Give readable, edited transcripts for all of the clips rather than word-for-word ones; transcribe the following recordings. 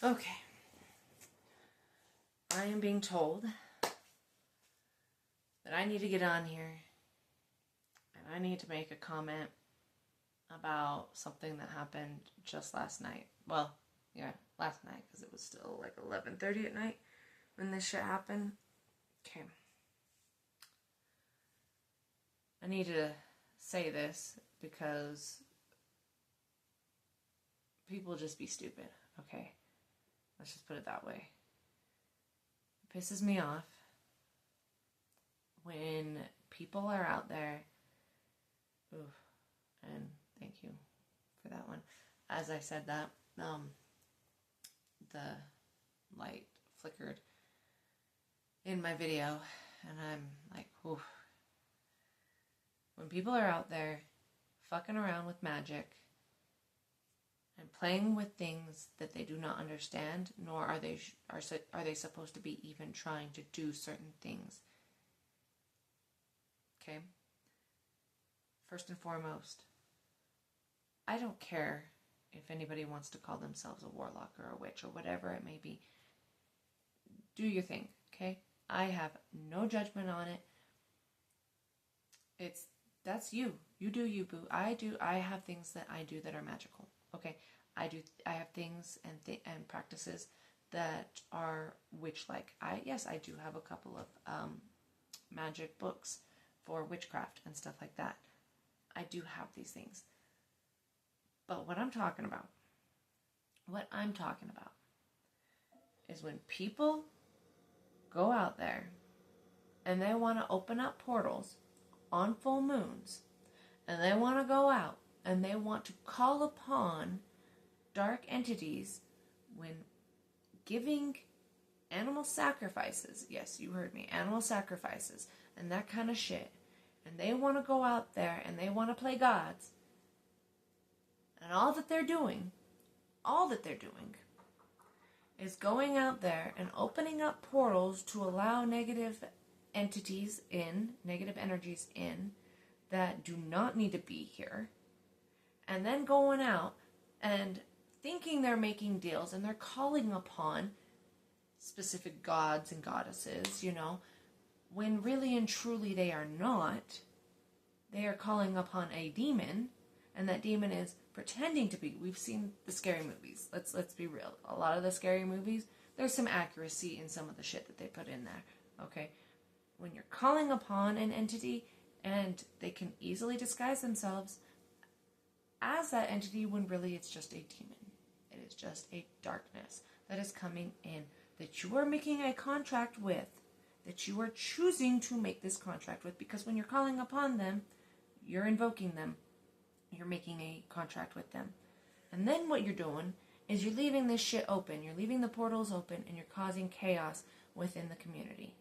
Okay. I am being told that I need to get on here and I need to make a comment about something that happened just last night. Well, yeah, last night, because it was still like 11:30 at night when this shit happened. Okay. I need to say this because people just be stupid, okay? Let's just put it that way. It pisses me off when people are out there, and thank you for that one. As I said that, the light flickered in my video, and I'm like, oof. When people are out there fucking around with magic and playing with things that they do not understand, nor are they supposed to be even trying to do certain things. Okay? First and foremost, I don't care if anybody wants to call themselves a warlock or a witch or whatever it may be. Do your thing, okay? I have no judgment on it. That's you. You do you, boo. I have things that I do that are magical. Okay? I have things and practices that are witch-like. I do have a couple of magic books for witchcraft and stuff like that. I do have these things. But what I'm talking about is when people go out there and they want to open up portals on full moons, and they want to go out and they want to call upon dark entities when giving animal sacrifices, yes, you heard me, animal sacrifices and that kind of shit, and they want to go out there and they want to play gods, and all that they're doing is going out there and opening up portals to allow negative entities in, negative energies in, that do not need to be here, and then going out and thinking they're making deals and they're calling upon specific gods and goddesses, when really and truly they are not. They are calling upon a demon, and that demon is pretending to be. We've seen the scary movies. Let's be real. A lot of the scary movies, there's some accuracy in some of the shit that they put in there. Okay? When you're calling upon an entity and they can easily disguise themselves as that entity when really it's just a demon. It is just a darkness that is coming in, that you are making a contract with, that you are choosing to make this contract with, because when you're calling upon them, you're invoking them. You're making a contract with them. And then what you're doing is you're leaving this shit open. You're leaving the portals open and you're causing chaos within the community.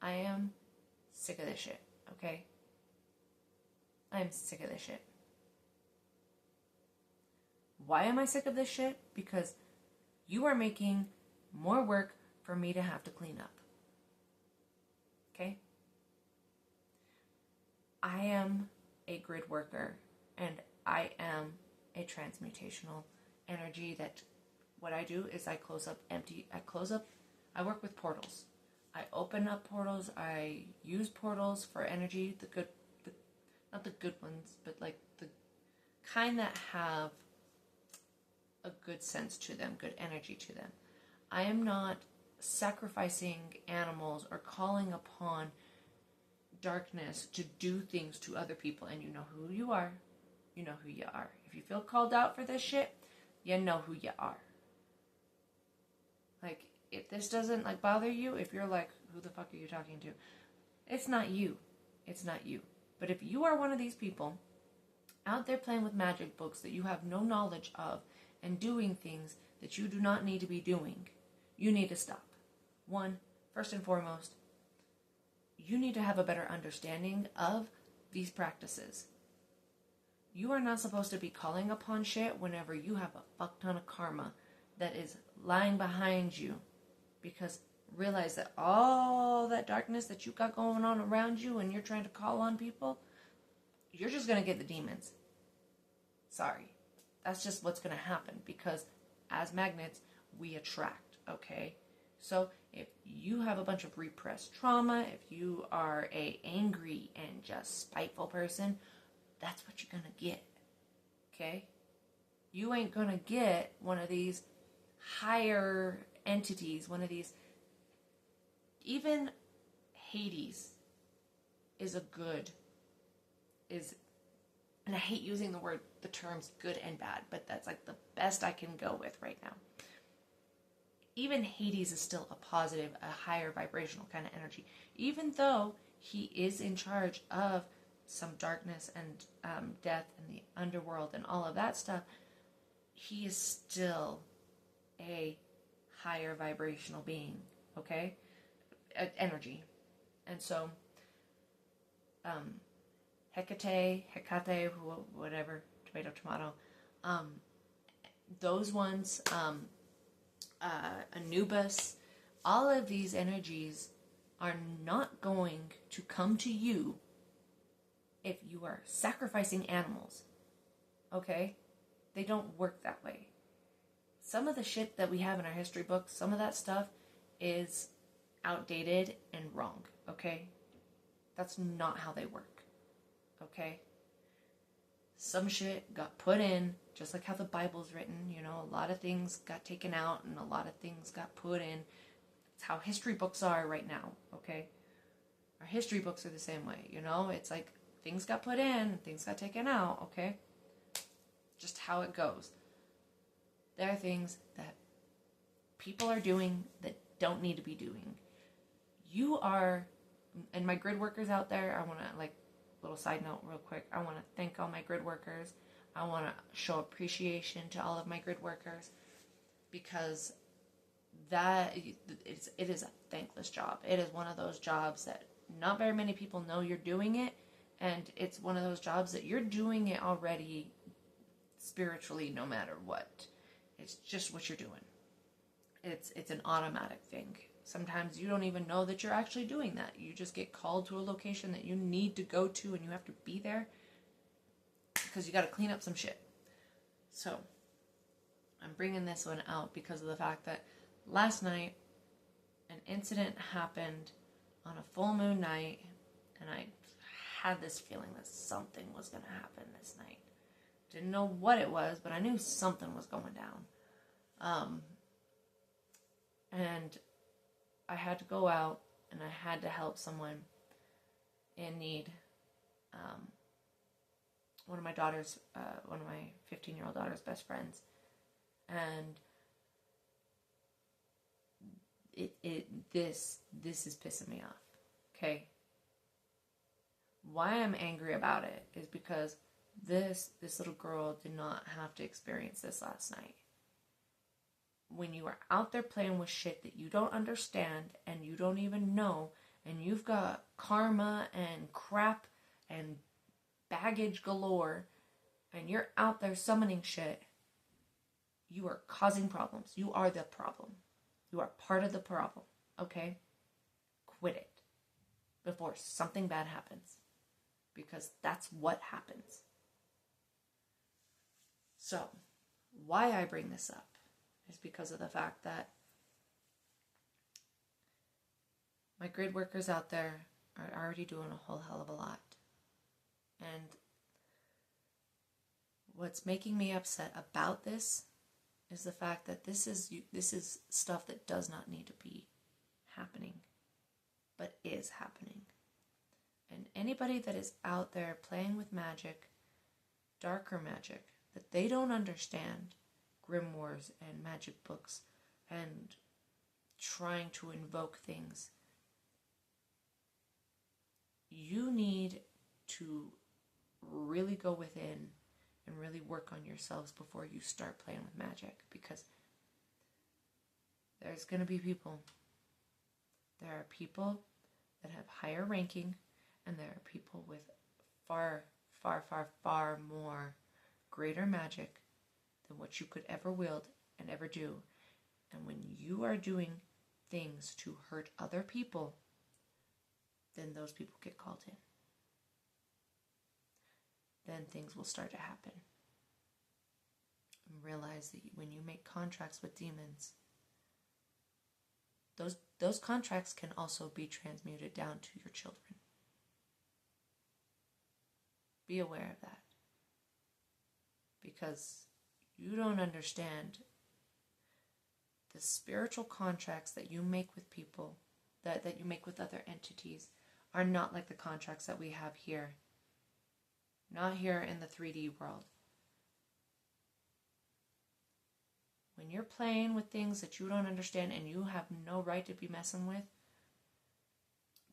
I am sick of this shit, okay? I am sick of this shit. Why am I sick of this shit? Because you are making more work for me to have to clean up. Okay? I am a grid worker, and I am a transmutational energy that what I do is I work with portals. I open up portals, I use portals for energy, not the good ones, but like the kind that have a good sense to them, good energy to them. I am not sacrificing animals or calling upon darkness to do things to other people, and you know who you are. You know who you are. If you feel called out for this shit, you know who you are. Like, if this doesn't bother you, if you're like, who the fuck are you talking to? It's not you. It's not you. But if you are one of these people out there playing with magic books that you have no knowledge of and doing things that you do not need to be doing, you need to stop. First and foremost, you need to have a better understanding of these practices. You are not supposed to be calling upon shit whenever you have a fuck ton of karma that is lying behind you. Because realize that all that darkness that you got going on around you and you're trying to call on people, you're just going to get the demons. Sorry. That's just what's going to happen, because as magnets, we attract, okay? So if you have a bunch of repressed trauma, if you are a angry and just spiteful person, that's what you're gonna get, okay? You ain't gonna get one of these higher entities, one of these, even Hades is a good, and I hate using the terms good and bad, but that's like the best I can go with right now. Even Hades is still a positive, a higher vibrational kind of energy, even though he is in charge of some darkness and death and the underworld and all of that stuff. He is still a higher vibrational being, okay? Energy. And so, Hecate, whatever, tomato, those ones, Anubis, all of these energies are not going to come to you if you are sacrificing animals, okay? They don't work that way. Some of the shit that we have in our history books, some of that stuff is outdated and wrong, okay? That's not how they work, okay? Some shit got put in, just like how the Bible's written, you know, a lot of things got taken out and a lot of things got put in. It's how history books are right now, okay? Our history books are the same way, you know? It's like things got put in, things got taken out, okay? Just how it goes. There are things that people are doing that don't need to be doing. You are, and my grid workers out there, I want to, like, little side note real quick, I want to thank all my grid workers. I want to show appreciation to all of my grid workers, because it is a thankless job. It is one of those jobs that not very many people know you're doing it, and it's one of those jobs that you're doing it already spiritually no matter what. It's just what you're doing. It's an automatic thing. Sometimes you don't even know that you're actually doing that. You just get called to a location that you need to go to and you have to be there because you got to clean up some shit. So, I'm bringing this one out because of the fact that last night an incident happened on a full moon night, and I had this feeling that something was going to happen this night. Didn't know what it was, but I knew something was going down. And I had to go out and I had to help someone in need. One of my 15-year-old daughter's best friends. And this is pissing me off. Okay? Why I'm angry about it is because this little girl did not have to experience this last night. When you are out there playing with shit that you don't understand and you don't even know, and you've got karma and crap and baggage galore, and you're out there summoning shit, you are causing problems. You are the problem. You are part of the problem, okay? Quit it before something bad happens, because that's what happens. So, why I bring this up is because of the fact that my grid workers out there are already doing a whole hell of a lot. And what's making me upset about this is the fact that this is stuff that does not need to be happening, but is happening. And anybody that is out there playing with magic, darker magic, that they don't understand grimoires and magic books and trying to invoke things, you need to really go within and really work on yourselves before you start playing with magic, because there's going to be people. There are people that have higher ranking, and there are people with far, far, far, far more greater magic than what you could ever wield and ever do. And when you are doing things to hurt other people, then those people get called in. Then things will start to happen. And realize that when you make contracts with demons, those contracts can also be transmuted down to your children. Be aware of that. Because you don't understand the spiritual contracts that you make with people, that you make with other entities, are not like the contracts that we have here. Not here in the 3D world. When you're playing with things that you don't understand and you have no right to be messing with,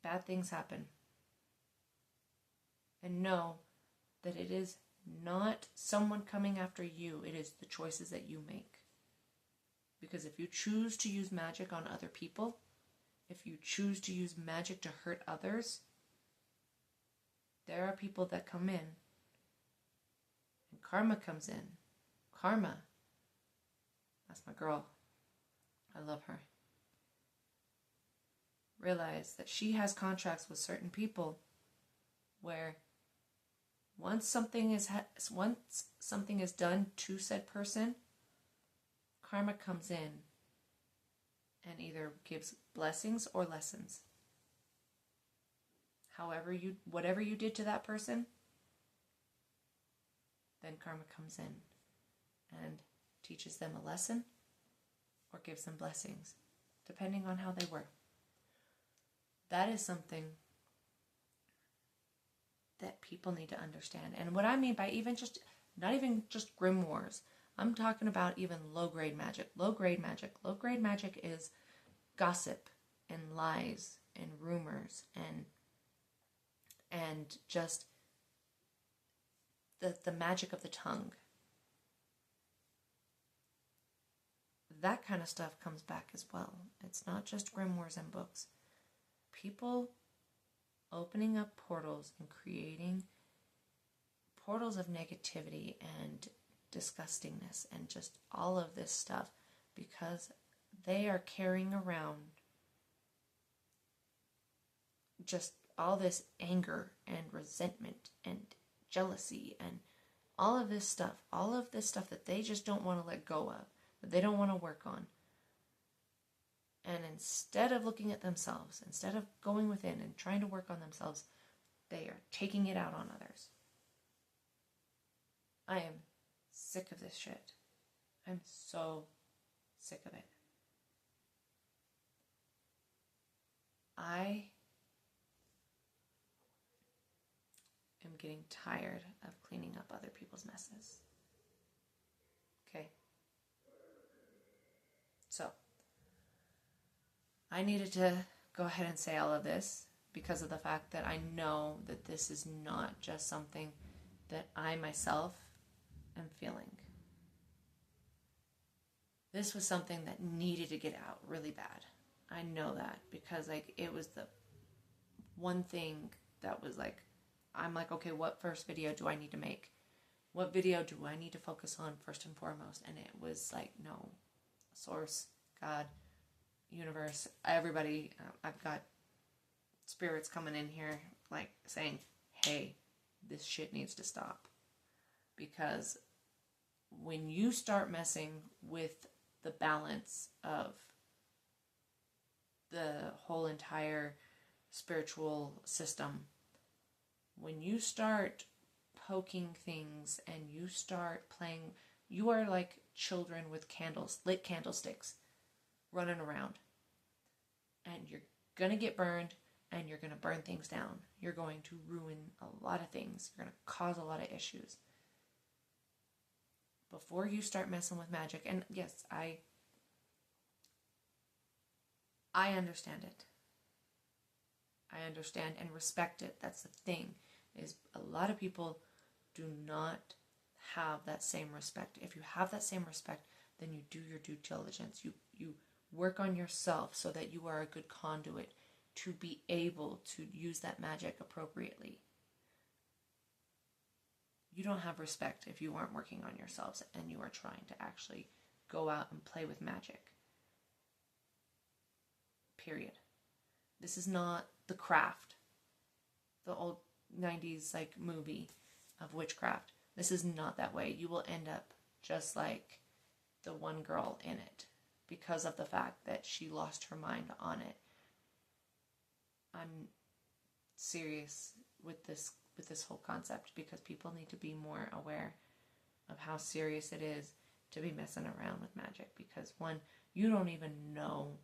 bad things happen. And know that it is not someone coming after you, it is the choices that you make. Because if you choose to use magic on other people, if you choose to use magic to hurt others, there are people that come in, and karma comes in. Karma. That's my girl. I love her. Realize that she has contracts with certain people where once something is done to said person, karma comes in and either gives blessings or lessons. Whatever you did to that person, then karma comes in and teaches them a lesson or gives them blessings, depending on how they were. That is something that people need to understand. And what I mean by not even just grimoires, I'm talking about even low-grade magic. Low-grade magic is gossip and lies and rumors and just the magic of the tongue. That kind of stuff comes back as well. It's not just grimoires and books. People opening up portals and creating portals of negativity and disgustingness and just all of this stuff because they are carrying around just all this anger and resentment and jealousy and all of this stuff that they just don't want to let go of, that they don't want to work on. And instead of looking at themselves, instead of going within and trying to work on themselves, they are taking it out on others. I am sick of this shit. I'm so sick of it. I am getting tired of cleaning up other people's messes. Okay? So, I needed to go ahead and say all of this because of the fact that I know that this is not just something that I myself am feeling. This was something that needed to get out really bad. I know that because it was the one thing that was I'm like, okay, what first video do I need to make? What video do I need to focus on first and foremost? And it was no, source, God, universe, everybody. I've got spirits coming in here saying, hey, this shit needs to stop. Because when you start messing with the balance of the whole entire spiritual system, when you start poking things and you start playing, you are like children with lit candlesticks running around. And you're going to get burned and you're going to burn things down. You're going to ruin a lot of things. You're going to cause a lot of issues. Before you start messing with magic, and yes, I understand it. I understand and respect it. That's the thing, is a lot of people do not have that same respect. If you have that same respect, then you do your due diligence. You work on yourself so that you are a good conduit to be able to use that magic appropriately. You don't have respect if you aren't working on yourselves and you are trying to actually go out and play with magic. Period. This is not The Craft, the old 90s movie of witchcraft. This is not that way. You will end up just like the one girl in it, because of the fact that she lost her mind on it. I'm serious with this whole concept, because people need to be more aware of how serious it is to be messing around with magic, because one, you don't even know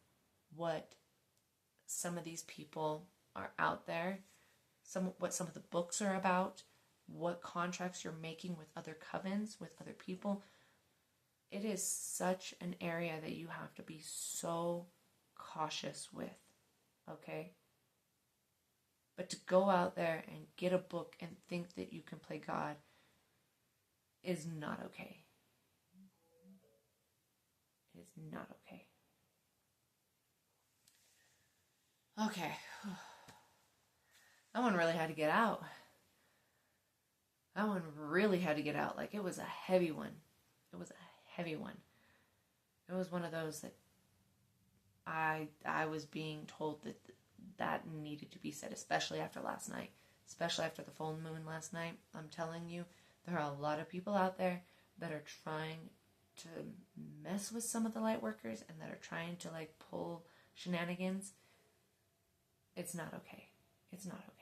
what some of these people are out there, what some of the books are about, what contracts you're making with other covens, with other people. It is such an area that you have to be so cautious with, okay? But to go out there and get a book and think that you can play God is not okay. It is not okay. Okay. That one really had to get out. That one really had to get out. Like, it was a heavy one. It was a heavy one. It was one of those that I was being told that needed to be said, especially after last night. Especially after the full moon last night. I'm telling you, there are a lot of people out there that are trying to mess with some of the light workers and that are trying to, like, pull shenanigans. It's not okay. It's not okay.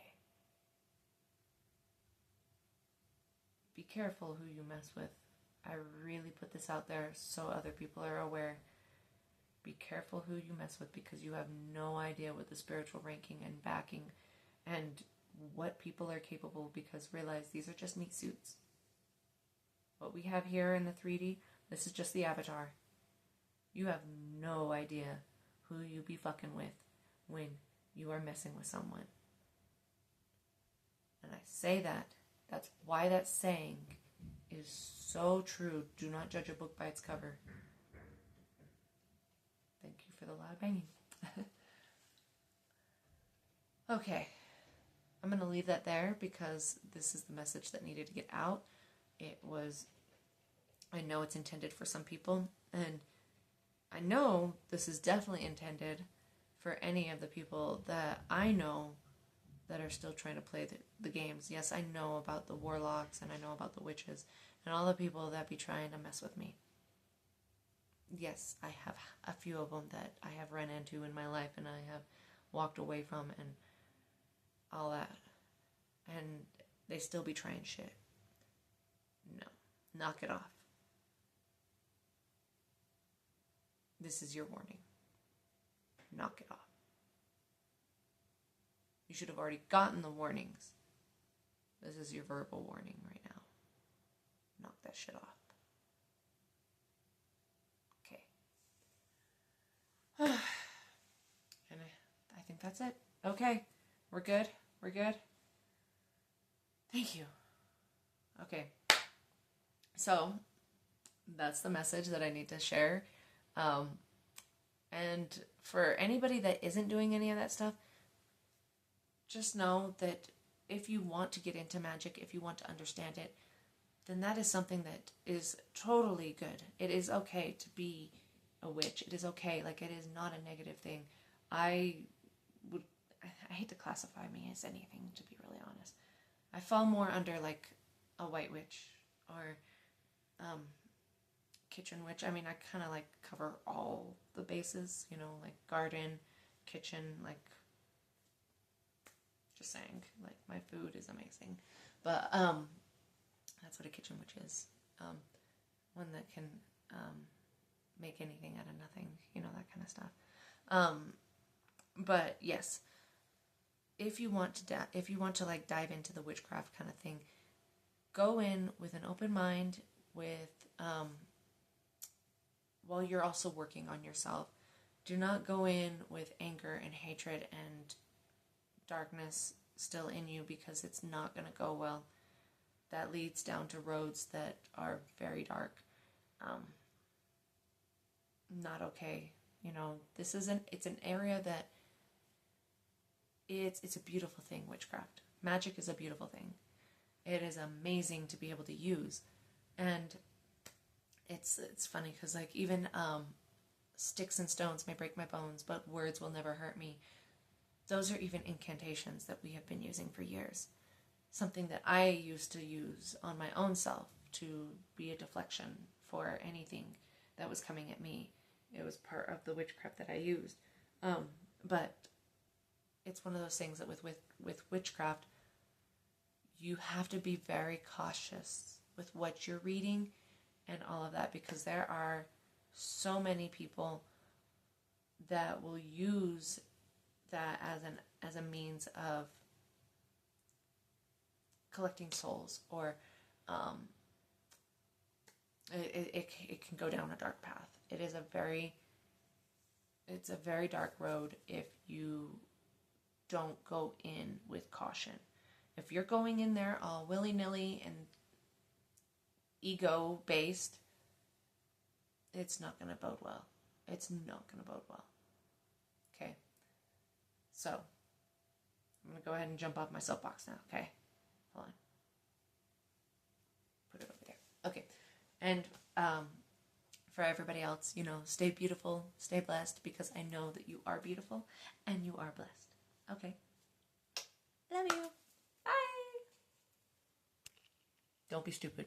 Be careful who you mess with. I really put this out there so other people are aware. Be careful who you mess with, because you have no idea what the spiritual ranking and backing and what people are capable, because realize these are just meat suits. What we have here in the 3D, this is just the avatar. You have no idea who you be fucking with when you are messing with someone. And I say that's why that saying is so true. Do not judge a book by its cover. Thank you for the loud banging. Okay. I'm going to leave that there, because this is the message that needed to get out. I know it's intended for some people, and I know this is definitely intended for any of the people that I know that are still trying to play the games. Yes, I know about the warlocks, and I know about the witches, and all the people that be trying to mess with me. Yes, I have a few of them that I have run into in my life, and I have walked away from, and all that. And they still be trying shit. No. Knock it off. This is your warning. Knock it off. You should have already gotten the warnings. This is your verbal warning right now. Knock that shit off. Okay. And I think that's it. Okay. We're good. We're good. Thank you. Okay. So, that's the message that I need to share. And for anybody that isn't doing any of that stuff, just know that if you want to get into magic, if you want to understand it, then that is something that is totally good. It is okay to be a witch. It is okay. Like, it is not a negative thing. I hate to classify me as anything, to be really honest. I fall more under, like, a white witch or kitchen witch. I mean, I kind of, like, cover all the bases, you know, like garden, kitchen, like, just saying, like, my food is amazing. But that's what a kitchen witch is. One that can make anything out of nothing, you know, that kind of stuff. But yes, if you want to like dive into the witchcraft kind of thing, go in with an open mind, with while you're also working on yourself. Do not go in with anger and hatred and darkness still in you, because it's not going to go well. That leads down to roads that are very dark. Not okay. You know, it's an area that it's a beautiful thing, witchcraft. Magic is a beautiful thing. It is amazing to be able to use. And it's funny because, like, even sticks and stones may break my bones, but words will never hurt me. Those are even incantations that we have been using for years. Something that I used to use on my own self to be a deflection for anything that was coming at me. It was part of the witchcraft that I used. But it's one of those things that with witchcraft, you have to be very cautious with what you're reading and all of that, because there are so many people that will use that as a means of collecting souls, or it can go down a dark path. It's a very dark road if you don't go in with caution. If you're going in there all willy-nilly and ego-based, it's not going to bode well. It's not going to bode well. Okay? So, I'm going to go ahead and jump off my soapbox now, okay? Hold on. Put it over there. Okay. And for everybody else, stay beautiful, stay blessed, because I know that you are beautiful and you are blessed. Okay. Love you. Bye. Don't be stupid.